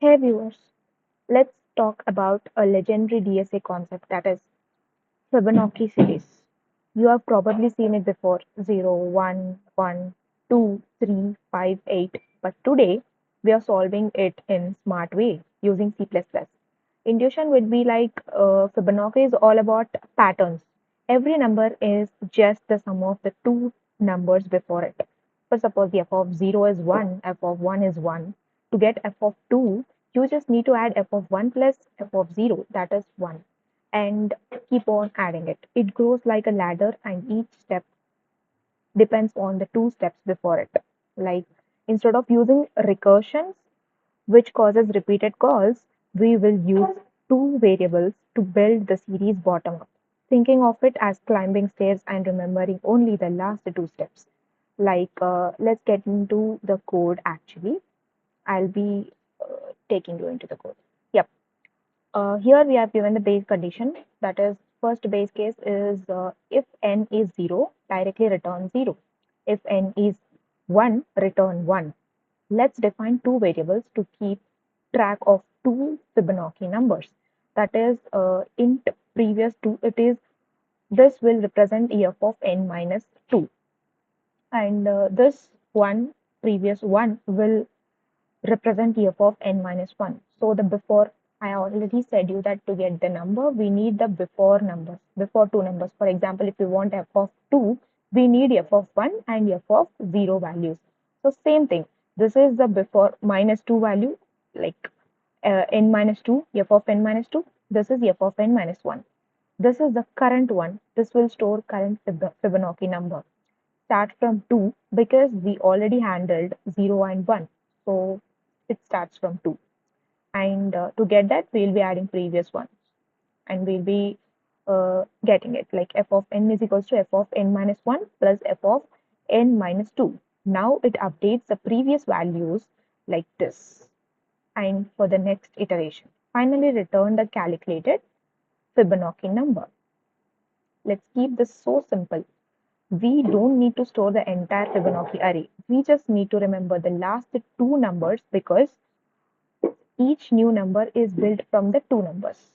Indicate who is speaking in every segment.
Speaker 1: Hey viewers, let's talk about a legendary DSA concept that is Fibonacci series. You have probably seen it before 0, 1, 1, 2, 3, 5, 8. But today we are solving it in smart way using C++. Intuition would be like Fibonacci is all about patterns. Every number is just the sum of the two numbers before it. For suppose the f of 0 is 1, f of 1 is 1. To get f of 2, you just need to add f of 1 plus f of 0, that is 1, and keep on adding it. It grows like a ladder, and each step depends on the two steps before it. Like instead of using recursions, which causes repeated calls, we will use two variables to build the series bottom up, thinking of it as climbing stairs and remembering only the last two steps. Let's get into the code actually. I'll be taking you into the code. Yep. Here we have given the base condition. That is, first base case is if n is 0, directly return 0. If n is 1, return 1. Let's define two variables to keep track of two Fibonacci numbers. That is, int previous to it is this will represent f of n minus 2, and this one previous one will represent f of n minus 1. So the before, I already said you that to get the number, we need the before numbers, before two numbers. For example, if we want f of 2, we need f of 1 and f of 0 values. So same thing. This is the before minus 2 value, like n minus 2, f of n minus 2. This is f of n minus 1. This is the current one. This will store current Fibonacci number. Start from 2 because we already handled 0 and 1. So it starts from 2. And to get that, we'll be adding previous one. And we'll be getting it like f of n is equals to f of n minus 1 plus f of n minus 2. Now it updates the previous values like this. And for the next iteration, finally return the calculated Fibonacci number. Let's keep this so simple. We don't need to store the entire Fibonacci array. We just need to remember the last two numbers because each new number is built from the two numbers.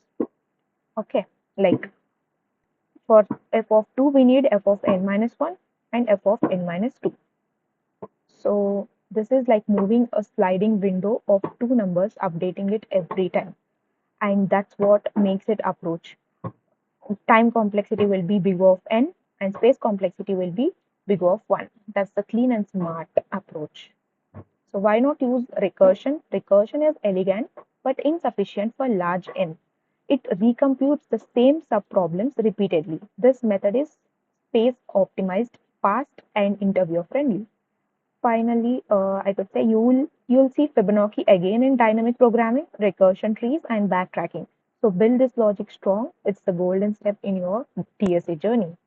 Speaker 1: Okay, like for f of 2, we need f of n minus 1 and f of n minus 2. So this is like moving a sliding window of two numbers, updating it every time. And that's what makes it approach. Time complexity will be big O of n and space complexity will be big O of 1. That's the clean and smart approach. So why not use recursion? Recursion is elegant but insufficient for large n. It recomputes the same subproblems repeatedly. This method is space optimized, fast, and interviewer friendly. Finally, I could say you'll see Fibonacci again in dynamic programming, recursion trees, and backtracking. So build this logic strong. It's the golden step in your DSA journey.